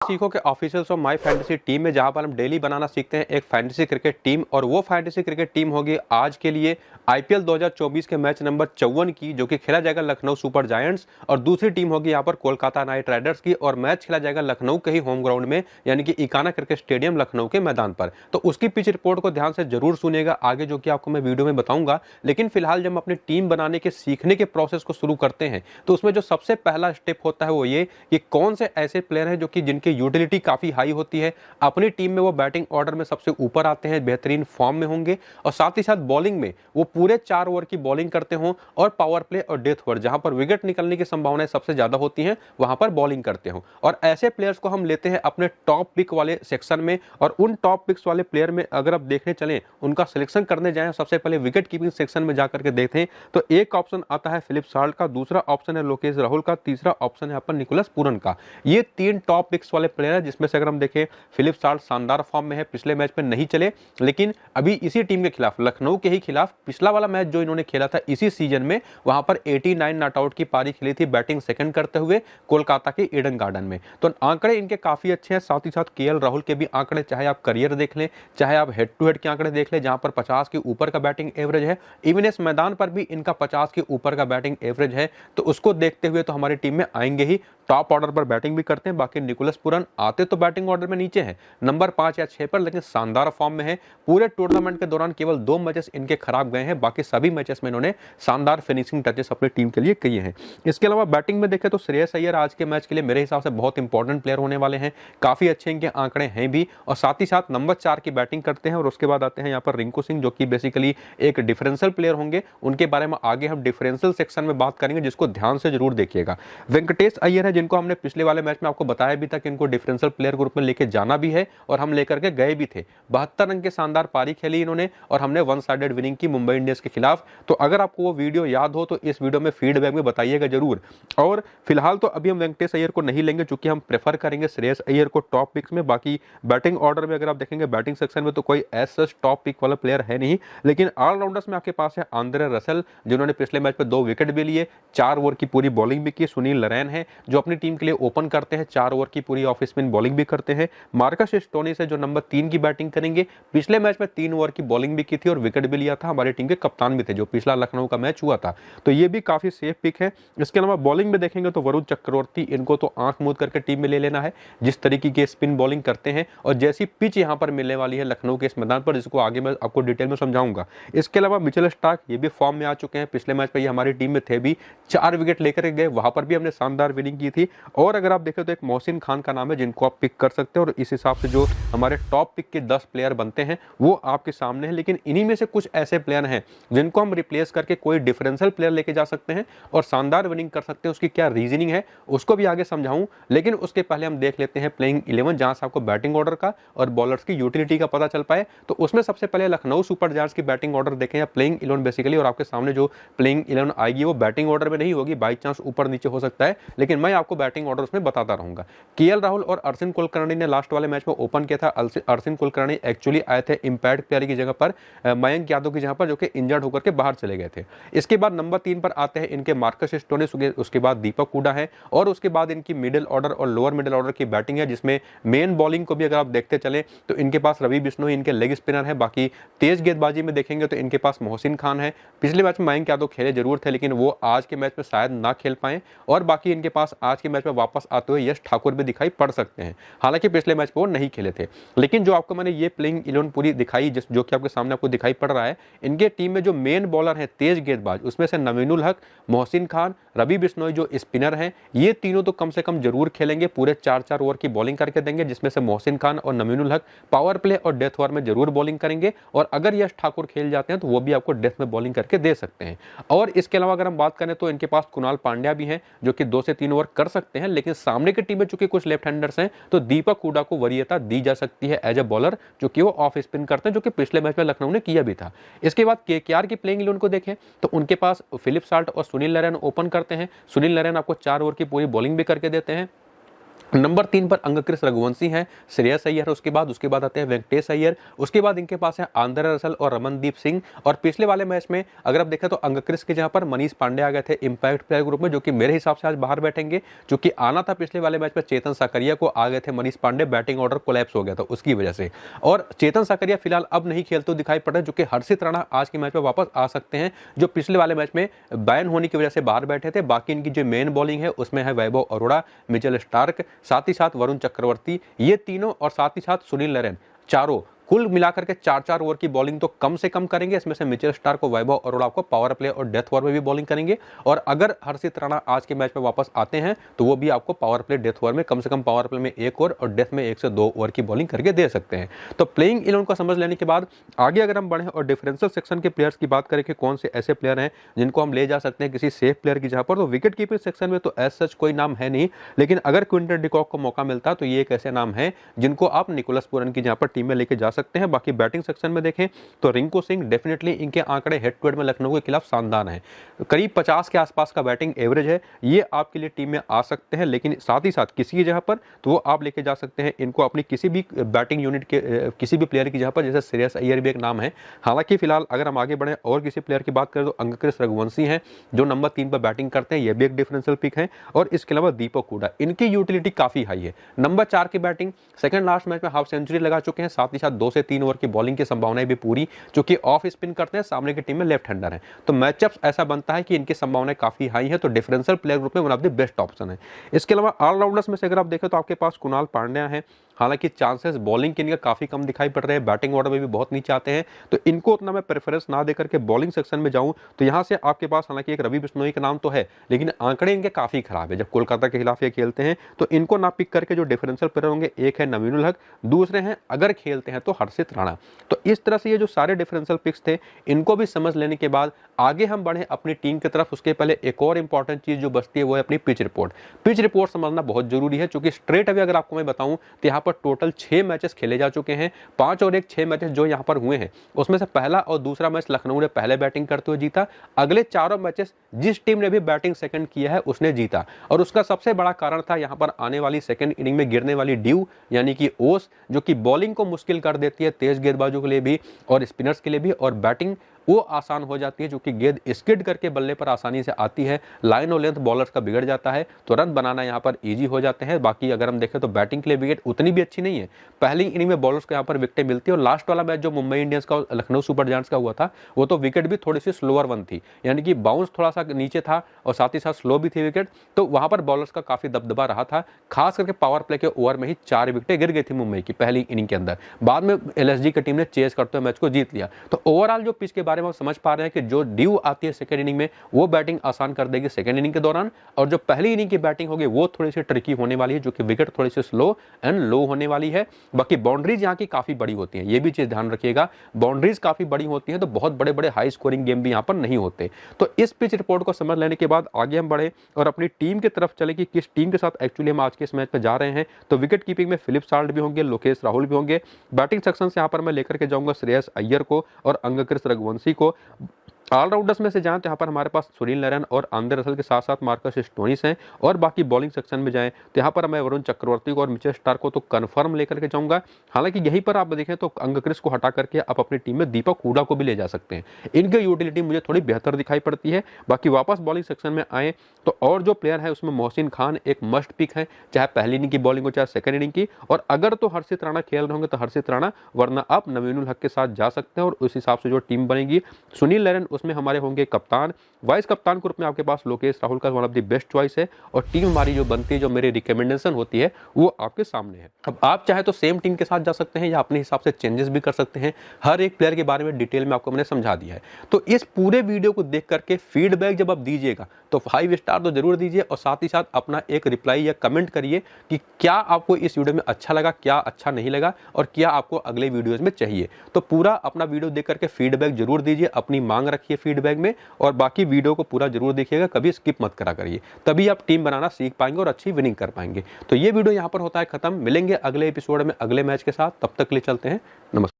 सीखो के officials of my fantasy team में, जहां पर हम डेली बनाना सीखते हैं एक फैंटेसी क्रिकेट टीम। और वो फैंटेसी क्रिकेट टीम होगी आज के लिए आईपीएल 2024 के मैच नंबर 54 की, जो कि खेला जाएगा लखनऊ सुपर जायंट्स। और दूसरी टीम होगी यहाँ पर कोलकाता नाइट राइडर्स की, और मैच खेला जाएगा लखनऊ के ही होम ग्राउंड में, यानी कि इकाना क्रिकेट स्टेडियम लखनऊ के मैदान पर। तो उसकी पिच रिपोर्ट को ध्यान से जरूर सुनिएगा आगे, जो कि आपको मैं वीडियो में बताऊंगा। लेकिन फिलहाल जब हम अपनी टीम बनाने के सीखने के प्रोसेस को शुरू करते हैं, तो उसमें जो सबसे पहला स्टेप होता है वो ये कि कौन से ऐसे प्लेयर हैं जो कि जिनकी यूटिलिटी काफी हाई होती है, अपनी टीम में वो बैटिंग ऑर्डर में सबसे ऊपर आते हैं, बेहतरीन फॉर्म में होंगे, और साथ ही साथ बॉलिंग में वो पूरे 4 ओवर की बॉलिंग करते हों, और पावर प्ले और डेथ ओवर जहां पर विकेट निकलने की संभावनाएं सबसे ज्यादा होती हैं वहां पर बॉलिंग करते हों। और ऐसे प्लेयर्स को हम लेते हैं अपने टॉप पिक वाले सेक्शन में। और उन टॉप पिक्स वाले प्लेयर में अगर आप देखने चलें, उनका सिलेक्शन करने जाएं, सबसे पहले विकेट कीपिंग सेक्शन में जाकर के देखें तो एक ऑप्शन आता है फिलिप साल्ट का, दूसरा ऑप्शन है लोकेश राहुल का, तीसरा ऑप्शन है यहाँ पर निकोलस पूरन का। ये 3 टॉप पिक्स वाले प्लेयर हैं, जिसमें से अगर हम देखें फिलिप साल्ट शानदार फॉर्म में है, पिछले मैच में नहीं चले, लेकिन अभी इसी टीम के खिलाफ, लखनऊ के ही खिलाफ पिछला वाला मैच जो इन्होंने खेला था इसी सीजन में, वहां पर 89 नॉट आउट की पारी खेली थी, बैटिंग सेकंड करते हुए कोलकाता के ईडन गार्डन में। तो आंकड़े इनके काफी अच्छे हैं। साथ ही साथ केएल राहुल के भी आंकड़े, चाहे आप करियर देख लें, चाहे आप हेड टू हेड के आंकड़े देख लें, जहां पर 50 के ऊपर का बैटिंग एवरेज है, इवन इस मैदान पर भी इनका 50 के ऊपर का बैटिंग एवरेज है। तो उसको देखते हुए तो हमारी टीम में आएंगे ही, टॉप ऑर्डर पर बैटिंग भी करते हैं। बाकी निकोलस पूरन आते तो बैटिंग ऑर्डर में नीचे हैं, नंबर 5 या 6 पर, लेकिन शानदार फॉर्म में है। पूरे टूर्नामेंट के दौरान केवल 2 मैचेस इनके खराब गए हैं, बाकी सभी मैचेस में इन्होंने शानदार फिनिशिंग टचेस अपनी टीम के लिए किए हैं। इसके अलावा बैटिंग में देखें तो श्रेयस अय्यर आज के मैच के लिए मेरे हिसाब से बहुत इंपॉर्टेंट प्लेयर होने वाले हैं, काफी अच्छे इनके आंकड़े हैं भी, और साथ ही साथ नंबर 4 की बैटिंग करते हैं। और उसके बाद आते हैं यहाँ पर रिंकू सिंह, जो कि बेसिकली एक डिफरेंशियल प्लेयर होंगे, उनके बारे में आगे हम डिफरेंशियल सेक्शन में बात करेंगे, जिसको ध्यान से जरूर देखिएगा। वेंकटेश अय्यर है, जिनको हमने पिछले वाले मैच में आपको बताया भी था कि इनको डिफरेंशियल प्लेयर ग्रुप में लेके जाना भी है, और हम लेकर के गए भी थे। 72 रन के शानदार पारी खेली इन्होंने, और हमने 1 साइडेड विनिंग की मुंबई इंडियंस के खिलाफ। तो अगर आपको वो वीडियो याद हो तो इस वीडियो में फीडबैक में बताइएगा जरूर। और फिलहाल तो अभी हम वेंकटेश अय्यर को नहीं लेंगे, चूंकि हम प्रेफर करेंगे श्रेयस अय्यर को टॉप पिक्स में। बाकी बैटिंग ऑर्डर में अगर आप देखेंगे, बैटिंग सेक्शन में तो कोई ऐसा टॉप पिक वाला प्लेयर है नहीं, लेकिन ऑलराउंडर्स में आपके पास है आंद्रे रसेल, जिन्होंने पिछले मैच में 2 विकेट भी लिए, 4 ओवर की पूरी बॉलिंग भी की। सुनील नरैन है, जो अपनी टीम के लिए ओपन करते हैं, 4 ओवर की पूरी ऑफ स्पिन बॉलिंग भी करते हैं। मार्कस स्टोनिस है, जो नंबर 3 की बैटिंग करेंगे, पिछले मैच में 3 ओवर की बॉलिंग भी की थी और विकेट भी लिया था, हमारी टीम के कप्तान भी थे जो पिछला लखनऊ का मैच हुआ था। तो ये भी काफी सेफ पिक है। इसके अलावा बॉलिंग में देखेंगे तो वरुण चक्रवर्ती, इनको तो आंख मूंद करके टीम में ले लेना है, जिस तरीके की स्पिन बॉलिंग करते हैं, और जैसी पिच यहां पर मिलने वाली है लखनऊ के इस मैदान पर, जिसको आगे मैं आपको डिटेल में समझाऊंगा। इसके अलावा मिचेल स्टार्क, ये भी फॉर्म में आ चुके हैं, पिछले मैच में ये हमारी टीम में थे भी, 4 विकेट लेकर गए, वहां पर भी हमने शानदार विनिंग की थी। और अगर आप देखें तो एक मोहसिन खान का नाम है, जिनको आप पिक कर सकते हैं, और इस हिसाब से जो हमारे टॉप पिक के 10 प्लेयर बनते हैं वो आपके सामने है। लेकिन इन्हीं में से कुछ ऐसे प्लेयर हैं जिनको हम रिप्लेस करके कोई डिफरेंशियल प्लेयर लेके जा सकते हैं और शानदार विनिंग कर सकते हैं। उसकी क्या रीजनिंग है उसको भी आगे समझाऊं, लेकिन उसके पहले हम देख लेते हैं प्लेइंग 11, जहां से आपको बैटिंग ऑर्डर का और बॉलर्स की यूटिलिटी का पता चल पाए। तो उसमें सबसे पहले लखनऊ सुपर जायंट्स की बैटिंग ऑर्डर देखें, या प्लेइंग 11 बेसिकली, और आपके सामने जो प्लेइंग 11 आएगी वो बैटिंग ऑर्डर में नहीं होगी, बाई चांस ऊपर नीचे हो सकता है, लेकिन मैं आपको बैटिंग ऑर्डर उसमें बताता रहूंगा। केएल राहुल और अर्शिन कुलकर्णी ने लास्ट वाले मैच में ओपन किया था। अर्शिन कुलकर्णी एक्चुअली आए थे इंपैक्ट प्लेयर की जगह पर, मयंक यादव की जगह पर, जो कि इंजर्ड होकर के बाहर चले गए थे। इसके बाद नंबर 3 पर आते हैं इनके मार्कस स्टोनिस, उसके बाद दीपक हुडा है, और उसके बाद इनकी मिडिल ऑर्डर और लोअर मिडिल ऑर्डर की बैटिंग है, जिसमें मेन बॉलिंग को भी अगर आप देखते चले तो इनके पास रवि बिश्नोई इनके लेग स्पिनर है। बाकी तेज गेंदबाजी में देखेंगे तो इनके पास मोहसिन खान है। पिछले मैच में मयंक यादव खेले जरूर थे, लेकिन वो आज के मैच में शायद ना खेल पाए, और बाकी इनके पास आज के मैच में वापस आते हुए यश ठाकुर भी दिखाई पड़ सकते हैं, हालांकि पिछले मैच में वो नहीं खेले थे। लेकिन जो आपको मैंने ये प्लेइंग 11 पूरी दिखाई, जो कि आपके सामने आपको दिखाई पड़ रहा है, इनके टीम में जो मेन बॉलर है तेज गेंदबाज, उसमें से नवीनुल हक, मोहसिन खान, रवि बिश्नोई जो स्पिनर हैं, ये तीनों तो कम से कम जरूर खेलेंगे, पूरे 4-4 ओवर की बॉलिंग करके देंगे, जिसमें से मोहसिन खान और नवीनुल हक पावर प्ले और डेथ ओवर में जरूर बॉलिंग करेंगे, और अगर यश ठाकुर खेल जाते हैं तो वो भी आपको डेथ में बॉलिंग करके दे सकते हैं। और इसके अलावा अगर हम बात करें तो इनके पास कुणाल पांड्या भी हैं, जो कि 2 से 3 ओवर कर सकते हैं, लेकिन सामने की टीम में चूंकि कुछ लेफ्ट हैंडर्स हैं तो दीपक हुडा को वरीयता दी जा सकती है एज ए बॉलर, जो कि वो ऑफ स्पिन करते हैं, जो कि पिछले मैच में लखनऊ ने किया भी था। इसके बाद केकेआर की प्लेइंग 11 को देखें तो उनके पास फिलिप साल्ट और सुनील नरैन ओपन करते हैं। सुनील नरैन आपको 4 ओवर की पूरी बॉलिंग भी करके देते हैं। नंबर 3 पर अंगक्रिस रघुवंशी हैं, श्रेयस अय्यर उसके बाद आते हैं वेंकटेश अय्यर, उसके बाद इनके पास है आंद्रे रसल और रमनदीप सिंह। और पिछले वाले मैच में अगर आप देखें तो अंगक्रिस के जहां पर मनीष पांडे आ गए थे इंपैक्ट प्लेयर ग्रुप में, जो कि मेरे हिसाब से आज बाहर बैठेंगे। जो कि आना था पिछले वाले मैच में चेतन साकरिया को, आ गए थे Manish Pandey, batting order collapse हो गया था उसकी वजह से। और चेतन साकरिया फिलहाल अब नहीं खेलते दिखाई पड़ रहे, जो कि हर्षित राणा आज के मैच में वापस आ सकते हैं, जो पिछले वाले मैच में बैन होने की वजह से बाहर बैठे थे। बाकी इनकी जो मेन बॉलिंग है उसमें है वैभव अरोड़ा, मिचेल स्टार्क, साथ ही साथ वरुण चक्रवर्ती, ये तीनों और साथ ही साथ सुनील नरेन, चारों कुल मिलाकर के 4-4 ओवर की बॉलिंग तो कम से कम करेंगे। इसमें से मिचेल स्टार्क को, वैभव अरोड़ा को पावर प्ले और डेथ ओवर में भी बॉलिंग करेंगे। और अगर हर्षित राणा आज के मैच में वापस आते हैं तो वो भी आपको पावर प्ले डेथ ओवर में कम से कम पावर प्ले में 1 ओवर और डेथ में 1 से 2 ओवर की बॉलिंग करके दे सकते हैं। तो प्लेइंग 11 को समझ लेने के बाद आगे अगर हम बढ़े और डिफरेंशियल सेक्शन के प्लेयर्स की बात करें कि कौन से ऐसे प्लेयर हैं जिनको हम ले जा सकते हैं किसी सेफ प्लेयर की जहां पर, तो विकेट कीपिंग सेक्शन में तो एज सच कोई नाम है नहीं, लेकिन अगर क्विंटन डिकॉक को मौका मिलता तो ये एक ऐसे नाम है जिनको आप निकोलस पूरन की जहां पर टीम में लेके जा सकते हैं। बाकी बैटिंग सेक्शन में देखें तो रिंकू सिंह, डेफिनेटली इनके आंकड़े हेड टू हेड में लखनऊ के खिलाफ शानदार हैं, करीब 50 के आसपास का बैटिंग एवरेज है, ये आपके लिए टीम में आ सकते हैं। लेकिन साथ ही साथ किसी की जगह पर तो वो आप लेके जा सकते हैं इनको अपनी किसी भी बैटिंग यूनिट के किसी भी प्लेयर की जगह पर, जैसे श्रेयस अय्यर भी एक नाम है। हालांकि फिलहाल अगर हम आगे बढ़े और किसी प्लेयर की बात करें तो अंगक्रिस रघुवंशी हैं जो नंबर 3 पर बैटिंग करते हैं, ये भी एक डिफरेंशियल पिक है। और इसके अलावा दीपक हुडा, इनकी यूटिलिटी काफी हाई है। नंबर 4 की बैटिंग, सेकंड लास्ट मैच में हाफ सेंचुरी लगा चुके हैं, साथ ही साथ 2 से 3 ओवर की बॉलिंग की संभावनाएं भी पूरी, जो कि ऑफ स्पिन करते हैं, सामने की टीम में लेफ्ट हैंडर है, तो मैचअप ऐसा बनता है कि इनकी संभावनाएं काफी हाई है। तो डिफरेंशियल प्लेयर ग्रुप में one of the best option है। इसके अलावा ऑलराउंडर्स में से अगर आप देखें तो आपके पास कुणाल पांड्या है, हालांकि चांसेस बॉलिंग के इनका काफी कम दिखाई पड़ रहे हैं, बैटिंग ऑर्डर में भी बहुत नीचे आते हैं, तो इनको उतना मैं प्रेफरेंस ना देकर के बॉलिंग सेक्शन में जाऊं तो यहां से आपके पास हालांकि एक रवि बिश्नोई का नाम तो है, लेकिन आंकड़े इनके काफी खराब है। जब कोलकाता के खिलाफ ये खेलते हैं तो इनको ना पिक करके जो डिफरेंशियल प्लेयर होंगे, एक है नवीन उल हक, दूसरे हैं अगर खेलते हैं तो हर्षित राणा। तो इस तरह से ये जो सारे डिफरेंशियल पिक्स थे इनको भी समझ लेने के बाद आगे हम बढ़े अपनी टीम की तरफ। उसके पहले एक और इंपॉर्टेंट चीज जो बचती है वो है अपनी पिच रिपोर्ट। पिच रिपोर्ट समझना बहुत जरूरी है, क्योंकि स्ट्रेट अवे अगर आपको मैं बताऊं तो यहाँ पर टोटल 6 मैचेस खेले जा चुके हैं, 5 और 1 6 मैचेस जो यहाँ पर हुए हैं उसमें से पहला और दूसरा मैच लखनऊ ने पहले बैटिंग करते हुए जीता, अगले चारों मैचेस जिस टीम ने भी बैटिंग सेकंड किया है उसने जीता। और उसका सबसे बड़ा कारण था यहाँ पर आने वाली सेकंड इनिंग में गिरने वाली ड्यू यानी कि ओस, जो कि बॉलिंग को मुश्किल कर देती है तेज गेंदबाजों के लिए भी और स्पिनर्स के लिए भी, और बैटिंग वो आसान हो जाती है, जो कि गेंद स्किड करके बल्ले पर आसानी से आती है, लाइन और लेंथ बॉलर्स का बिगड़ जाता है, तो रन बनाना यहाँ पर इजी हो जाते हैं। बाकी अगर हम देखें तो बैटिंग के लिए विकेट उतनी भी अच्छी नहीं है, पहली इनिंग में बॉलर्स को यहाँ पर विकेटें मिलती है। और लास्ट वाला मैच जो मुंबई इंडियंस का लखनऊ सुपर जायंट्स का हुआ था वो तो विकेट भी थोड़ी सी स्लोअर वन थी, यानी कि बाउंस थोड़ा सा नीचे था और साथ ही साथ स्लो भी थी विकेट, तो वहां पर बॉलर्स का काफी दबदबा रहा था। खास करके पावर प्ले के ओवर में ही 4 विकेटें गिर गई थी मुंबई की पहली इनिंग के अंदर, बाद में एलएसजी की टीम ने चेस करते हुए मैच को जीत लिया। तो ओवरऑल जो पिच के बारे में हम समझ पा रहे हैं कि जो ड्यू आती है सेकंड इनिंग में वो बैटिंग आसान कर देगी सेकंड इनिंग के दौरान, और जो पहली इनिंग की बैटिंग होगी वो थोड़ी सी ट्रिकी होने वाली है, जो कि विकेट थोड़ी सी स्लो एंड लो होने वाली है। बाकी बाउंड्रीज यहाँ की काफी बड़ी होती हैं, ये भी चीज ध्यान रखिएगा, बाउंड्रीज काफी बड़ी होती है तो बहुत बड़े बड़े हाई स्कोरिंग गेम भी यहाँ पर नहीं होते। तो इस पिच रिपोर्ट को समझ लेने के बाद आगे हम बढ़े और अपनी टीम की तरफ चले कि किस टीम के साथ एक्चुअली हम आज के इस मैच पे जा रहे हैं। तो विकेट कीपिंग में फिलिप साल्ट भी होंगे, लोकेश राहुल भी होंगे। बैटिंग सेक्शन से यहाँ पर मैं लेकर के जाऊंगा श्रेयस अय्यर को और अंगक्रिस रघुवंशी को। ऑलराउंडर्स में से जाएं तो यहाँ पर हमारे पास सुनील नारायण और आंद्रे रसल के साथ साथ मार्कस स्टोइनिस हैं, और बाकी बॉलिंग सेक्शन में जाएं तो यहाँ पर मैं वरुण चक्रवर्ती को और मिचेल स्टार्क को तो कंफर्म लेकर के जाऊंगा। हालांकि यहीं पर आप देखें तो अंगक्रिस को हटा करके आप अपनी टीम में दीपक हुडा को भी ले जा सकते हैं, इनकी यूटिलिटी मुझे थोड़ी बेहतर दिखाई पड़ती है। बाकी वापस बॉलिंग सेक्शन में आए तो और जो प्लेयर है उसमें मोहसिन खान एक मस्ट पिक है, चाहे पहली इनिंग की बॉलिंग हो चाहे सेकंड इनिंग की, और अगर तो हर्षित राणा खेल रहे होंगे तो हर्षित राणा, वरना आप नवीन उल हक के साथ जा सकते हैं। और उस हिसाब से जो टीम बनेगी, सुनील नारायण उसमें हमारे होंगे कप्तान, वाइस कप्तान के रूप में आपके पास लोकेश राहुल का one of the best choice है, और टीम हमारी जो बनती है, जो मेरी रिकमेंडेशन होती है वो आपके सामने है। अब आप चाहे तो सेम टीम के साथ जा सकते हैं या अपने हिसाब से चेंजेस भी कर सकते हैं, हर एक प्लेयर के बारे में डिटेल में आपको मैंने समझा दिया है। तो इस पूरे वीडियो को देख करके फीडबैक जब आप दीजिएगा तो 5 स्टार तो जरूर दीजिए, और साथ ही साथ अपना एक रिप्लाई या कमेंट करिए कि क्या आपको इस वीडियो में अच्छा लगा, क्या अच्छा नहीं लगा, और क्या आपको अगले वीडियोज में चाहिए। तो पूरा अपना वीडियो देख करके फीडबैक जरूर दीजिए, अपनी मांग रखिए फीडबैक में, और बाकी वीडियो को पूरा जरूर देखिएगा, कभी स्किप मत करा करिए, तभी आप टीम बनाना सीख पाएंगे और अच्छी विनिंग कर पाएंगे। तो ये वीडियो यहाँ पर होता है खत्म, मिलेंगे अगले एपिसोड में अगले मैच के साथ, तब तक के लिए चलते हैं, नमस्कार।